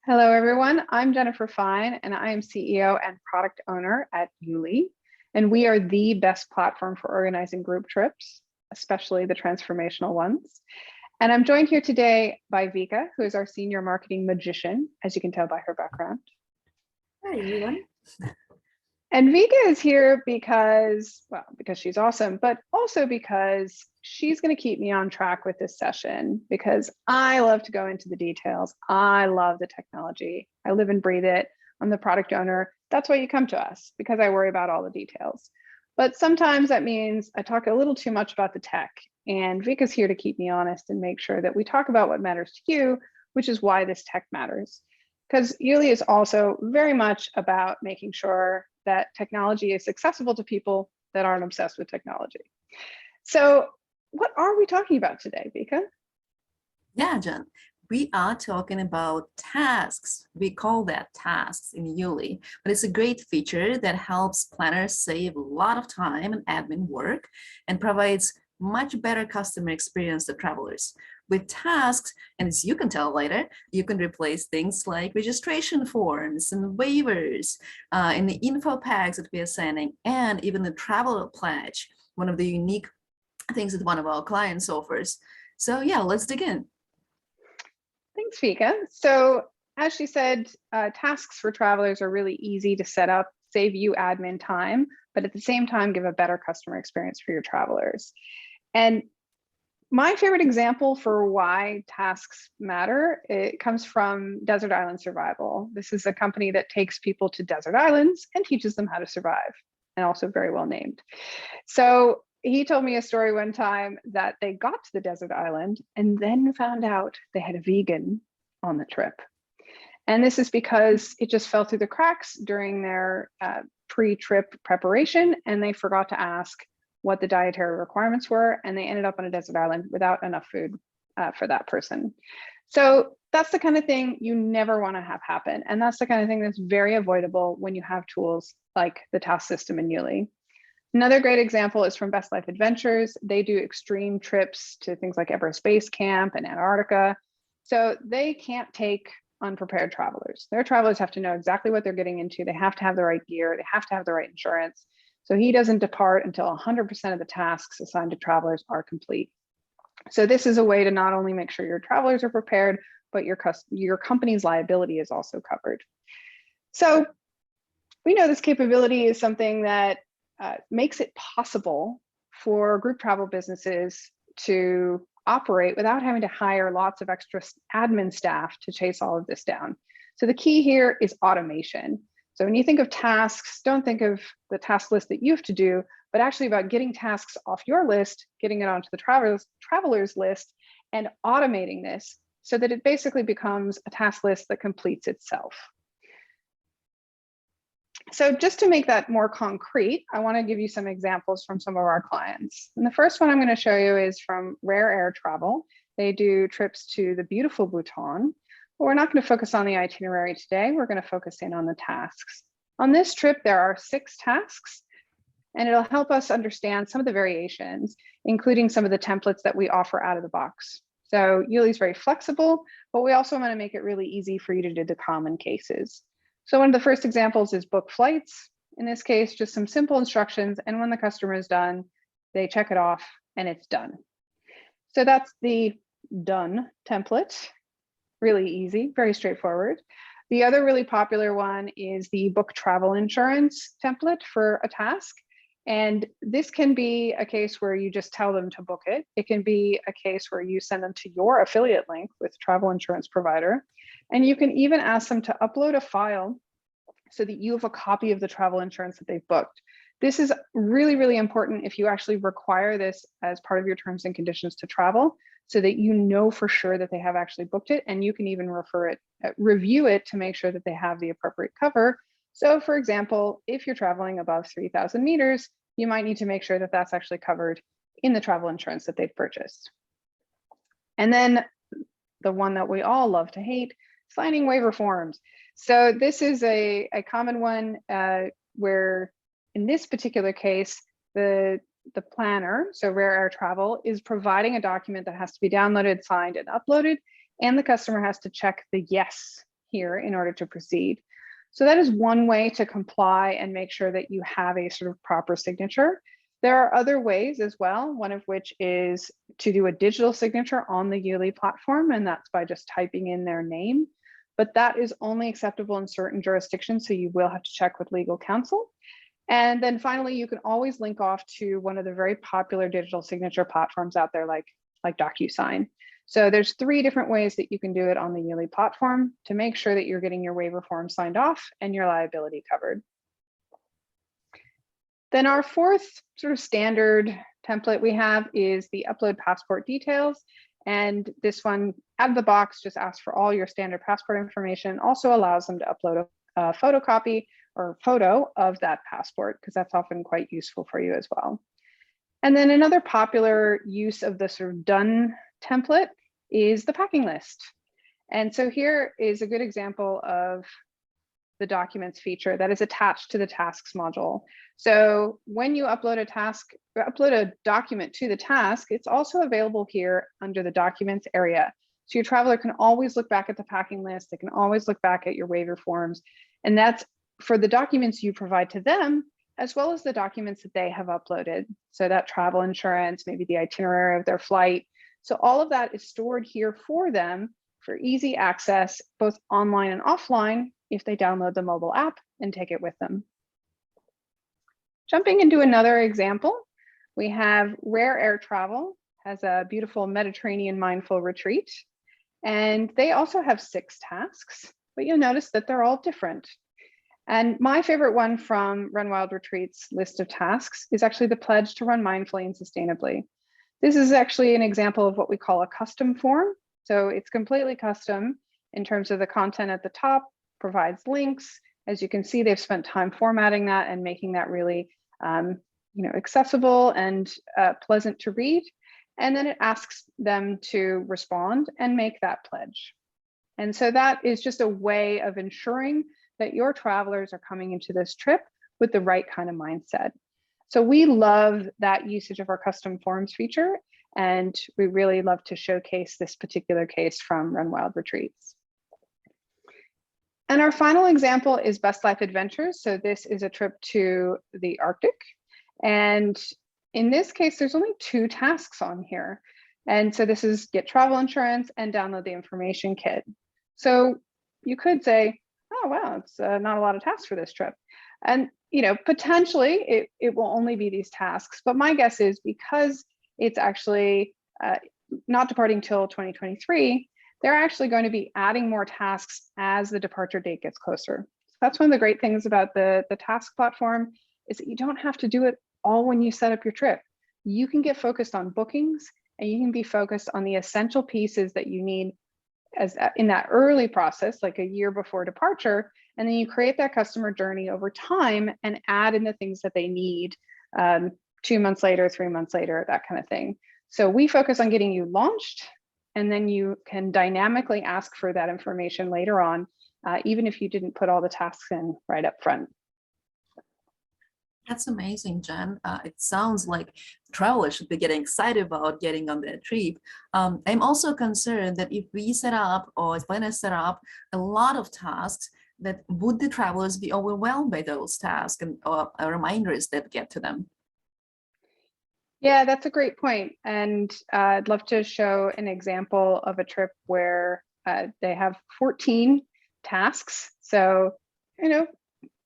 Hello, everyone. I'm Jennifer Fine, and I am CEO and product owner at YouLi. And we are the best platform for organizing group trips, especially the transformational ones. And I'm joined here today by Vika, who is our senior marketing magician, as you can tell by her background. Hi, everyone. And Vika is here because she's awesome, but also because she's going to keep me on track with this session because I love to go into the details. I love the technology. I live and breathe it. I'm the product owner. That's why you come to us, because I worry about all the details. But sometimes that means I talk a little too much about the tech, and Vika's here to keep me honest and make sure that we talk about what matters to you, which is why this tech matters. Because YouLi is also very much about making sure that technology is accessible to people that aren't obsessed with technology. So what are we talking about today, Vika? Yeah, Jen, we are talking about tasks. We call that tasks in YouLi, but it's a great feature that helps planners save a lot of time and admin work and provides much better customer experience to travelers. With tasks, and as you can tell later, you can replace things like registration forms and waivers in the info packs that we are sending, and even the traveler pledge, one of the unique things that one of our clients offers. So yeah, let's dig in. Thanks, Vika. So as she said, tasks for travelers are really easy to set up, save you admin time, but at the same time, give a better customer experience for your travelers. And my favorite example for why tasks matter, it comes from Desert Island Survival. This is a company that takes people to desert islands and teaches them how to survive, and also very well named. So he told me a story one time that they got to the desert island and then found out they had a vegan on the trip. And this is because it just fell through the cracks during their pre-trip preparation, and they forgot to ask what the dietary requirements were, and they ended up on a desert island without enough food for that person. So that's the kind of thing you never want to have happen. And that's the kind of thing that's very avoidable when you have tools like the task system in YouLi. Another great example is from Best Life Adventures. They do extreme trips to things like Everest Base Camp and Antarctica. So they can't take unprepared travelers. Their travelers have to know exactly what they're getting into. They have to have the right gear. They have to have the right insurance. So he doesn't depart until 100% of the tasks assigned to travelers are complete. So this is a way to not only make sure your travelers are prepared, but your company's liability is also covered. So we know this capability is something that makes it possible for group travel businesses to operate without having to hire lots of extra admin staff to chase all of this down. So the key here is automation. So when you think of tasks, don't think of the task list that you have to do, but actually about getting tasks off your list, getting it onto the traveler's list, and automating this so that it basically becomes a task list that completes itself. So just to make that more concrete, I want to give you some examples from some of our clients. And the first one I'm going to show you is from Rare Air Travel. They do trips to the beautiful Bhutan. But we're not going to focus on the itinerary today. We're going to focus in on the tasks. On this trip, there are 6 tasks, and it'll help us understand some of the variations, including some of the templates that we offer out of the box. So YouLi is very flexible, but we also want to make it really easy for you to do the common cases. So one of the first examples is book flights. In this case, just some simple instructions, and when the customer is done, they check it off and it's done. So that's the done template. Really easy, very straightforward. The other really popular one is the book travel insurance template for a task. And this can be a case where you just tell them to book it. It can be a case where you send them to your affiliate link with travel insurance provider. And you can even ask them to upload a file so that you have a copy of the travel insurance that they've booked. This is really, really important if you actually require this as part of your terms and conditions to travel, so that you know for sure that they have actually booked it, and you can even review it to make sure that they have the appropriate cover. So for example, if you're traveling above 3,000 meters, you might need to make sure that that's actually covered in the travel insurance that they've purchased. And then the one that we all love to hate, signing waiver forms. So this is a common one where in this particular case, the planner, so Rare Air Travel, is providing a document that has to be downloaded, signed, and uploaded, and the customer has to check the yes here in order to proceed. So that is one way to comply and make sure that you have a sort of proper signature. There are other ways as well, one of which is to do a digital signature on the YouLi platform, and that's by just typing in their name. But that is only acceptable in certain jurisdictions, so you will have to check with legal counsel. And then finally, you can always link off to one of the very popular digital signature platforms out there like DocuSign. So there's 3 different ways that you can do it on the YouLi platform to make sure that you're getting your waiver form signed off and your liability covered. Then our 4th sort of standard template we have is the upload passport details. And this one out of the box just asks for all your standard passport information, also allows them to upload a photocopy or photo of that passport, because that's often quite useful for you as well. And then another popular use of the sort of done template is the packing list. And so here is a good example of the documents feature that is attached to the tasks module. So when you upload a document to the task, it's also available here under the documents area. So your traveler can always look back at the packing list. They can always look back at your waiver forms. And that's for the documents you provide to them, as well as the documents that they have uploaded. So that travel insurance, maybe the itinerary of their flight. So all of that is stored here for them for easy access, both online and offline, if they download the mobile app and take it with them. Jumping into another example, we have Rare Air Travel, has a beautiful Mediterranean mindful retreat. And they also have 6 tasks, but you'll notice that they're all different. And my favorite one from Run Wild Retreat's list of tasks is actually the pledge to run mindfully and sustainably. This is actually an example of what we call a custom form. So it's completely custom in terms of the content at the top, provides links. As you can see, they've spent time formatting that and making that really accessible and pleasant to read. And then it asks them to respond and make that pledge. And so that is just a way of ensuring that your travelers are coming into this trip with the right kind of mindset. So we love that usage of our custom forms feature, and we really love to showcase this particular case from Run Wild Retreats. And our final example is Best Life Adventures. So this is a trip to the Arctic. And in this case, there's only 2 tasks on here. And so this is get travel insurance and download the information kit. So you could say, oh, wow, it's not a lot of tasks for this trip. And potentially it will only be these tasks. But my guess is because it's actually not departing till 2023, they're actually going to be adding more tasks as the departure date gets closer. So that's one of the great things about the task platform, is that you don't have to do it all when you set up your trip. You can get focused on bookings, and you can be focused on the essential pieces that you need as in that early process, like a year before departure. And then you create that customer journey over time and add in the things that they need 2 months later, 3 months later, that kind of thing. So we focus on getting you launched, and then you can dynamically ask for that information later on, even if you didn't put all the tasks in right up front. That's amazing, Jen. It sounds like travelers should be getting excited about getting on their trip. I'm also concerned that if we set up, or if planners set up a lot of tasks, that would the travelers be overwhelmed by those tasks and reminders that get to them? Yeah, that's a great point. And I'd love to show an example of a trip where they have 14 tasks. So,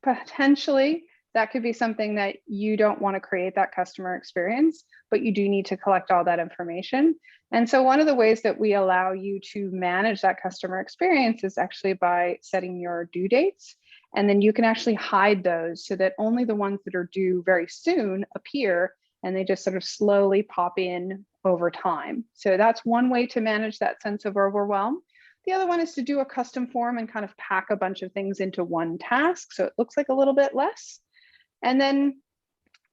potentially that could be something that you don't want to create that customer experience, but you do need to collect all that information. And so one of the ways that we allow you to manage that customer experience is actually by setting your due dates. And then you can actually hide those so that only the ones that are due very soon appear, and they just sort of slowly pop in over time. So that's one way to manage that sense of overwhelm. The other one is to do a custom form and kind of pack a bunch of things into one task, so it looks like a little bit less. And then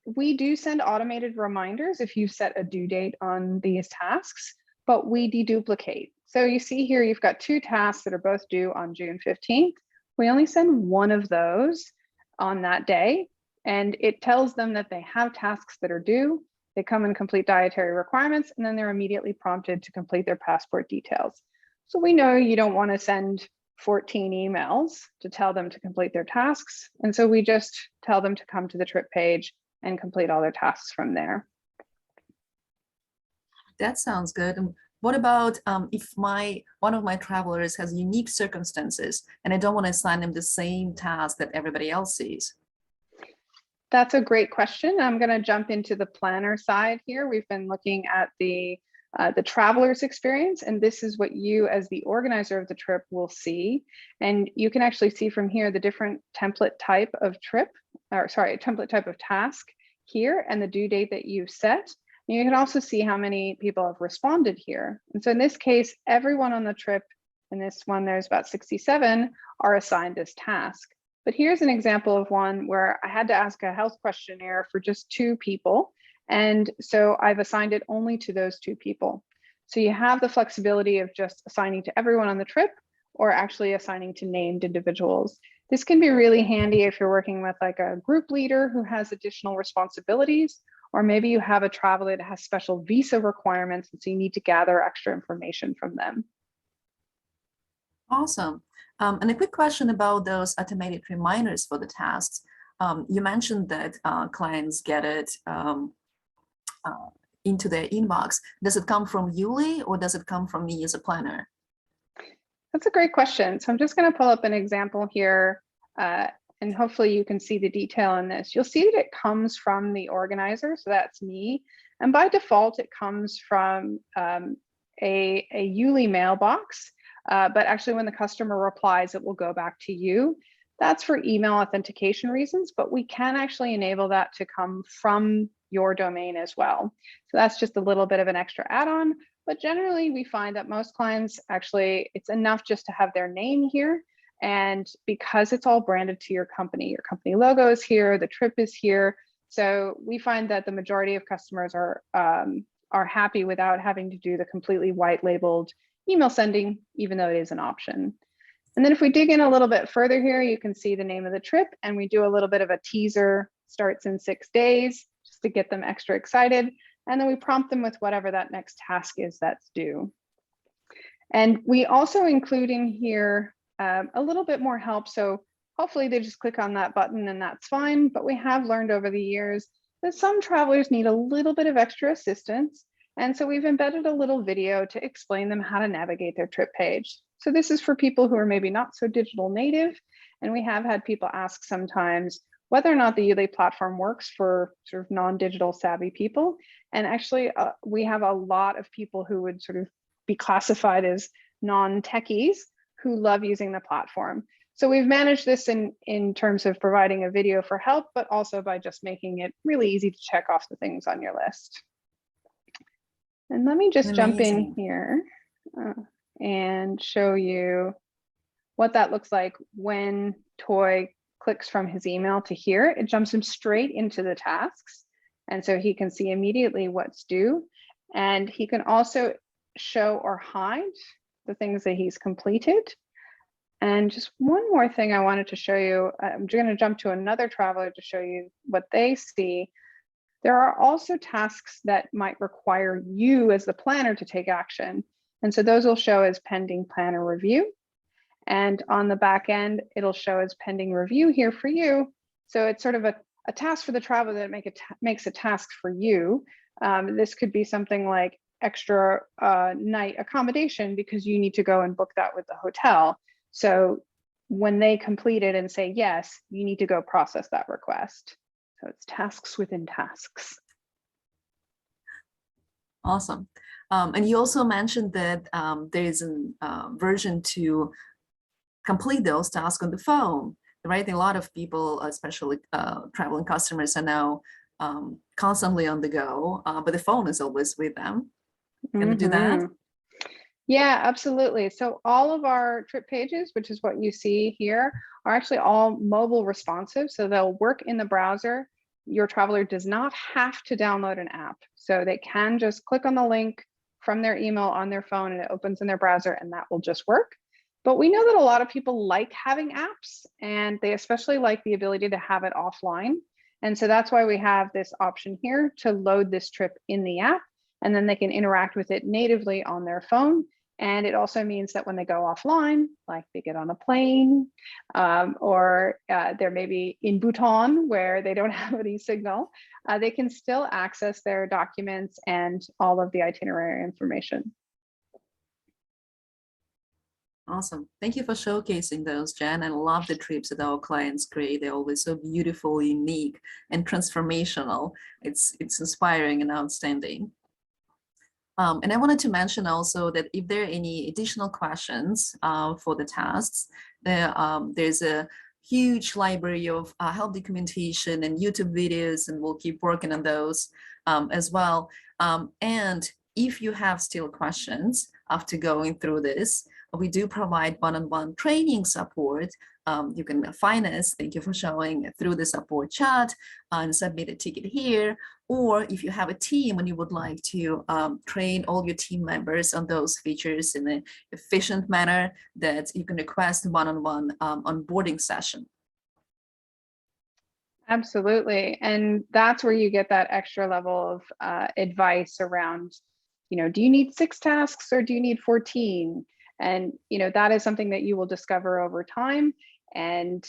we do send automated reminders if you set a due date on these tasks, but we deduplicate. So you see here, you've got 2 tasks that are both due on June 15th. We only send one of those on that day, and it tells them that they have tasks that are due. They come and complete dietary requirements, and then they're immediately prompted to complete their passport details. So we know you don't want to send 14 emails to tell them to complete their tasks. And so we just tell them to come to the trip page and complete all their tasks from there. That sounds good. And what about if one of my travelers has unique circumstances and I don't want to assign them the same task that everybody else sees? That's a great question. I'm going to jump into the planner side here. We've been looking at the traveler's experience, and this is what you as the organizer of the trip will see. And you can actually see from here the different template type of template type of task here and the due date that you set. And you can also see how many people have responded here. And so in this case, everyone on the trip, in this one, there's about 67, are assigned this task. But here's an example of one where I had to ask a health questionnaire for just 2 people. And so I've assigned it only to those 2 people. So you have the flexibility of just assigning to everyone on the trip or actually assigning to named individuals. This can be really handy if you're working with like a group leader who has additional responsibilities, or maybe you have a traveler that has special visa requirements, and so you need to gather extra information from them. Awesome. And a quick question about those automated reminders for the tasks. You mentioned that clients get it into their inbox. Does it come from YouLi or does it come from me as a planner? That's a great question. So I'm just going to pull up an example here, and hopefully you can see the detail in this. You'll see that it comes from the organizer, so that's me. And by default, it comes from a YouLi mailbox. But actually when the customer replies, it will go back to you. That's for email authentication reasons, but we can actually enable that to come from your domain as well. So that's just a little bit of an extra add-on, but generally we find that most clients actually, it's enough just to have their name here. And because it's all branded to your company logo is here, the trip is here. So we find that the majority of customers are happy without having to do the completely white labeled email sending, even though it is an option. And then if we dig in a little bit further here, you can see the name of the trip, and we do a little bit of a teaser, starts in 6 days, just to get them extra excited. And then we prompt them with whatever that next task is that's due. And we also include in here a little bit more help. So hopefully they just click on that button and that's fine. But we have learned over the years that some travelers need a little bit of extra assistance. And so we've embedded a little video to explain them how to navigate their trip page. So this is for people who are maybe not so digital native. And we have had people ask sometimes whether or not the YouLi platform works for sort of non-digital savvy people. And actually, we have a lot of people who would sort of be classified as non-techies who love using the platform. So we've managed this in terms of providing a video for help, but also by just making it really easy to check off the things on your list. And let me just jump in here and show you what that looks like when Toy clicks from his email to here. It jumps him straight into the tasks. And so he can see immediately what's due. And he can also show or hide the things that he's completed. And just one more thing I wanted to show you. I'm going to jump to another traveler to show you what they see. There are also tasks that might require you as the planner to take action. And so those will show as pending planner review. And on the back end, it'll show as pending review here for you. So it's sort of a task for the traveler that makes a task for you. This could be something like extra night accommodation because you need to go and book that with the hotel. So when they complete it and say yes, you need to go process that request. So it's tasks within tasks. Awesome. And you also mentioned that there is a version to complete those tasks on the phone, right? A lot of people, especially traveling customers, are now constantly on the go, but the phone is always with them. Can we do that? Yeah, absolutely. So all of our trip pages, which is what you see here, are actually all mobile responsive. So they'll work in the browser. Your traveler does not have to download an app. So they can just click on the link from their email on their phone and it opens in their browser and that will just work. But we know that a lot of people like having apps and they especially like the ability to have it offline. And so that's why we have this option here to load this trip in the app, and then they can interact with it natively on their phone. And it also means that when they go offline, like they get on a plane, or they're maybe in Bhutan where they don't have any signal, they can still access their documents and all of the itinerary information. Awesome. Thank you for showcasing those, Jen. I love the trips that our clients create. They're always so beautiful, unique, and transformational. It's inspiring and outstanding. And I wanted to mention also that if there are any additional questions for the tasks, there's a huge library of help documentation and YouTube videos, and we'll keep working on those as well. And if you have still questions after going through this, we do provide one-on-one training support. You can find us, thank you for showing, through the support chat and submit a ticket here. Or if you have a team and you would like to train all your team members on those features in an efficient manner, that you can request one-on-one onboarding session. Absolutely. And that's where you get that extra level of advice around, do you need 6 tasks or do you need 14? And, that is something that you will discover over time. And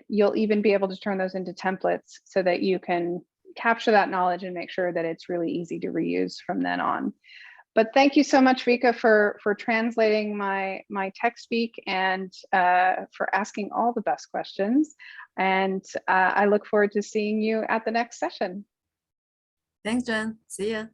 you'll even be able to turn those into templates so that you can capture that knowledge and make sure that it's really easy to reuse from then on. But thank you so much, Vika, for translating my tech speak and for asking all the best questions. And I look forward to seeing you at the next session. Thanks, Jen. See ya.